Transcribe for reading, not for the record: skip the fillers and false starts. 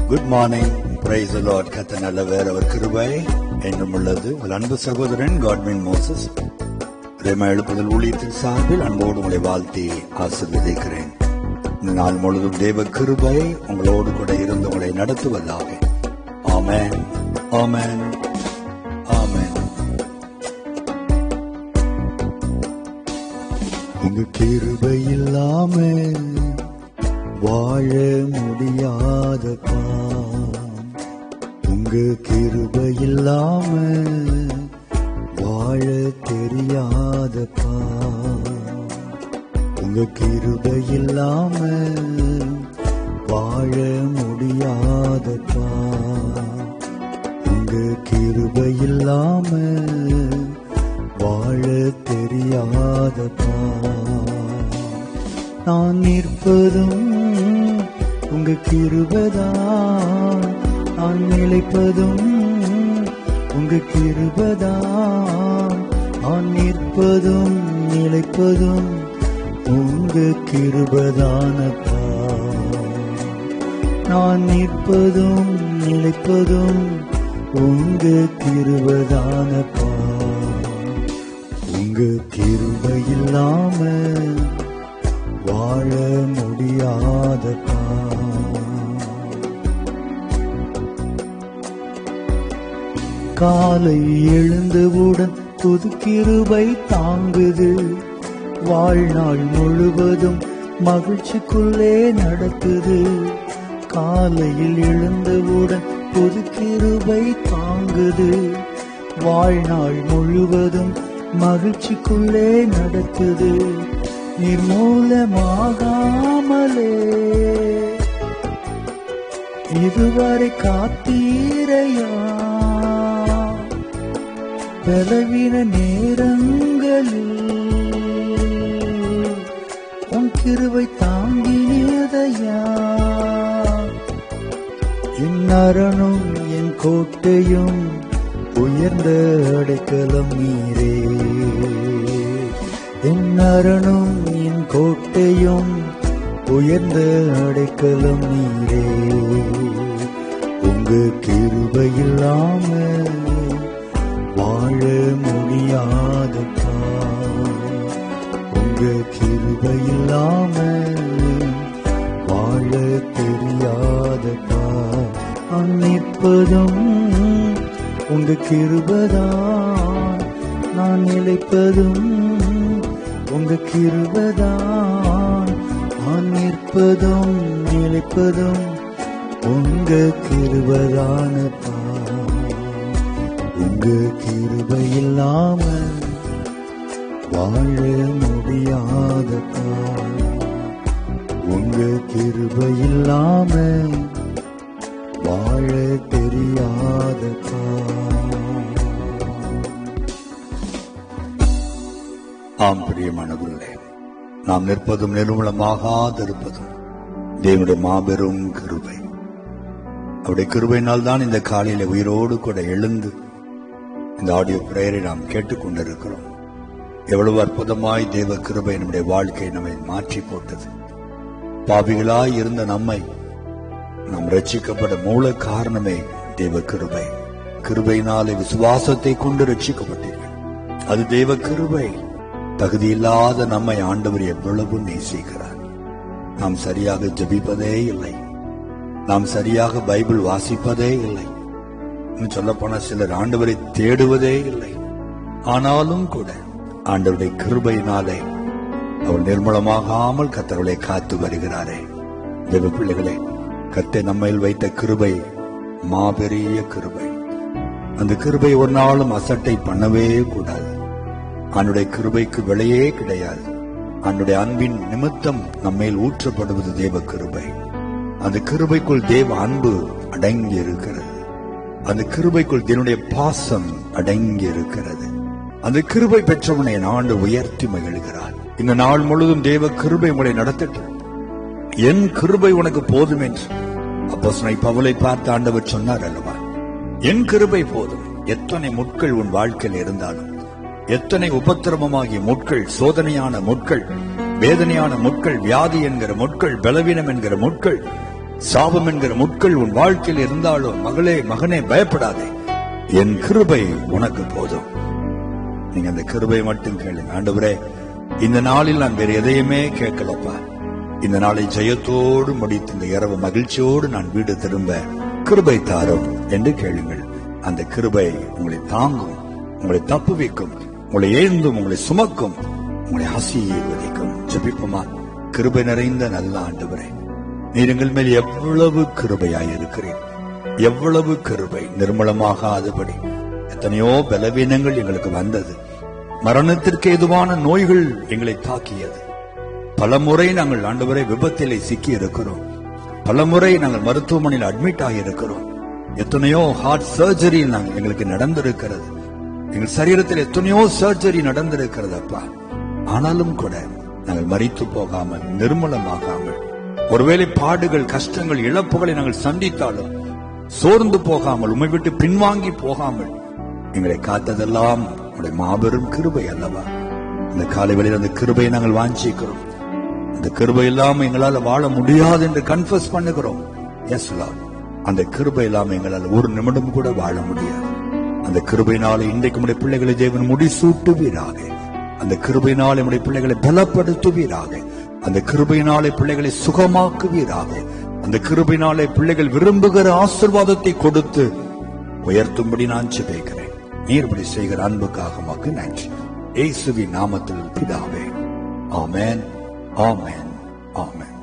Good morning. Praise the Lord. கர்த்தர் நல்லவர், அவர் கிருபை என்றும் உள்ளது. உங்கள் அன்பு சகோதரன் காட்வின் மோசஸ் ரேமா எழுப்புதல் ஊழியத்தின் சார்பில் அன்போடு உங்களை வாழ்த்தி ஆசீர்வதிக்கிறேன். இந்த நாள் முழுவதும் தேவ கிருபை உங்களோடு கூட இருந்து உங்களை நடத்துவதாக. ஆமென், ஆமென், ஆமென். உங்க கிருபை இல்லாம வாழ முடியாதப்பா, உங்க கிருபை இல்லாம வாழ தெரியாதப்பா, உங்க கிருபை இல்லாம வாழ முடியாதப்பா, உங்க கிருபை இல்லாம வாழ தெரியாதப்பா. நான் நிற்பதும் உங்க கிருபைதான், நான் நிலைப்பதும் உங்க கிருபைதான், நான் நிற்பதும் நிலைப்பதும் உங்க கிருபைதானப்பா. நான் நிற்பதும் நிலைப்பதும் உங்க கிருபைதானப்பா. உங்க கிருபை இல்லாம வாழ முடியாதப்பா. காலை எழுந்தவுடன் புது கிருபை தாங்குது, வாழ்நாள் முழுவதும் மகிழ்ச்சிக்குள்ளே நடத்துது. காலையில் எழுந்தவுடன் புது கிருபை தாங்குது, வாழ்நாள் முழுவதும் மகிழ்ச்சிக்குள்ளே நடத்துது. நிர்மூலமாகாமலே இதுவரை காத்தீரையா, பலவீன நேரங்களில் உன் கிருபை தாங்கினதையா. என் அரணும் என் கோட்டையும் உயர்ந்த அடைக்கலம் நீரே, என் அரணும் என் கோட்டையும் உயர்ந்த அடைக்கலம் நீரே. உங்க கிருபை இல்லாம வாழ முடியாதப்பா, உங்க கிருபை இல்லாம வாழ தெரியாதப்பா. நான் நிற்பதும் உங்க கிருபைதான், நான் நிலைப்பதும் உங்க கிருபைதான், நான் நிற்பதும் நிலைப்பதும் உங்க கிருபைதானப்பா. உங்க கிருபை இல்லாம வாழ முடியாதப்பா, உங்க கிருபை இல்லாம வாழ தெரியாதப்பா. ஆம் பிரியமானவர்களே, நாம் நிற்பதும் நிர்மூலமாகாதிருப்பதும் தேவனுடைய மாபெரும் கிருபை. அவருடைய கிருபையினால் தான் இந்த காலையில உயிரோடு கூட எழுந்து இந்த ஆடியோ பிரேயரை நாம் கேட்டுக்கொண்டிருக்கிறோம். எவ்வளவு அற்புதமாய் தேவ கிருபை நம்முடைய வாழ்க்கை நம்மை மாற்றி போட்டது. பாவிகளாய் இருந்த நம்மை நாம் ரட்சிக்கப்பட மூல காரணமே தேவ கிருபை. கிருபையினாலே விசுவாசத்தை கொண்டு ரட்சிக்கப்பட்டீர்கள், அது தேவ கிருபை. தகுதியில்லாத நம்மை ஆண்டவர் எவ்வளவு நேசிக்கிறார். நாம் சரியாக ஜெபிப்பதே இல்லை, நாம் சரியாக பைபிள் வாசிப்பதே இல்லை, சொல்ல போன சிலர் ஆண்டவரை தேடுவதே இல்லை. ஆனாலும் கூட ஆண்டவருடைய கிருபையினாலே அவர் நிர்மூலமாகாமல் கர்த்தர்களை காத்து வருகிறாரே. தேவ பிள்ளைகளே, கர்த்தர் நம்மையில் வைத்த கிருபை மாபெரிய கிருபை. அந்த கிருபை ஒரு நாளும் அசட்டை பண்ணவே கூடாது. அவனுடைய கிருபைக்கு விலையே கிடையாது. அவனுடைய அன்பின் நிமித்தம் நம்மேல் ஊற்றப்படுவது தேவ கிருபை. அந்த கிருபைக்குள் தேவ அன்பு அடங்கி இருக்கிறது. அந்த கிருபைக்குள் தேவனுடைய பாசம் அடங்கி இருக்கிறது. அந்த கிருபை பெற்றவனை ஆண்டு உயர்த்தி மகிழ்கிறார். இந்த நாள் முழுவதும் தேவ கிருபை உங்களை நடத்தட்டும். என் கிருபை உனக்கு போதும் என்று அப்போஸ்தலனாகிய பவுலை பார்த்து ஆண்டவர் சொன்னார் அல்லவா, என் கிருபை போதும். எத்தனை முட்கள் உன் வாழ்க்கையில் இருந்தாலும், எத்தனை உபத்திரவமாகிய முட்கள், சோதனையான முட்கள், வேதனையான முட்கள், வியாதி என்கிற முட்கள், பலவீனம் என்கிற முட்கள் சாபம் என்கிற முட்கள் உன் வாழ்க்கையில் இருந்தாலும் மகளே மகனே பயப்படாதே, என் கிருபை உனக்கு போதும். நீங்க அந்த கிருபை மட்டும் கேளுங்க. ஆண்டவரே, இந்த நாளில் நான் வேற எதையுமே கேட்கலப்பா, இந்த நாளை ஜெயத்தோடு முடித்து இந்த இரவு மகிழ்ச்சியோடு நான் வீடு திரும்ப கிருபை தாரும் என்று கேளுங்கள். அந்த கிருபை உங்களை தாங்கும், உங்களை தப்புவிக்கும், உங்களை ஏந்தும், உங்களை சுமக்கும், உங்களை ஆசீர்வதிக்கும். ஜெபிப்போமா? கிருபை நிறைந்த நல்ல ஆண்டவரே, நீர் எங்கள் மேல் எவ்வளவு கிருபையாயிருக்கிறேன், எவ்வளவு கிருபை. நிர்மலமாகாதபடி எத்தனையோ பலவீனங்கள் எங்களுக்கு வந்தது, மரணத்திற்கு ஏதுவான நோய்கள் எங்களை தாக்கியது. பல முறை நாங்கள் ஆண்டவரை விபத்திலே சிக்கி இருக்கிறோம், பல முறை நாங்கள் மருத்துவமனையில் அட்மிட் ஆகியிருக்கிறோம், எத்தனையோ ஹார்ட் சர்ஜரி எங்களுக்கு நடந்திருக்கிறது, எங்கள் சரீரத்தில் எத்தனையோ சர்ஜரி நடந்திருக்கிறது அப்பா. ஆனாலும் கூட நாங்கள் மரித்து போகாமல், நிர்மூலமாகாமல், ஒருவேளை பாடுகள், கஷ்டங்கள், இழப்புகளை நாங்கள் சந்தித்தாலும் சோர்ந்து போகாமல், உம்மை விட்டு பின்வாங்கி போகாமல் எங்களை காத்ததெல்லாம் உடைய மாபெரும் கிருபை அல்லவா? அந்த காலை வேளையில் அந்த கிருபையை நாங்கள் வாஞ்சிக்கிறோம். அந்த கிருபை இல்லாம எங்களால் வாழ முடியாது என்று கன்ஃபஸ் பண்ணுகிறோம். எஸ் லார்ட், அந்த கிருபை இல்லாம எங்களால் ஒரு நிமிடம் கூட வாழ முடியாது. அந்த கிருபையினால இன்றைக்கு நம்முடைய பிள்ளைகளை தேவன் முடிசூட்டுவீராக. அந்த கிருபையினால் நம்முடைய பிள்ளைகளை பலப்படுத்துவீராக. அந்த கிருபையினாலே பிள்ளைகளை சுகமாக்குவீராக. அந்த கிருபையினாலே பிள்ளைகள் விரும்புகிற ஆசீர்வாதத்தை கொடுத்து உயர்த்தும்படி நான் ஜெபிக்கிறேன். நீர்படி செய்கிற அன்புக்காக உமக்கு நன்றி. இயேசுவின் நாமத்தில் பிதாவே, ஆமென், ஆமென், ஆமென்.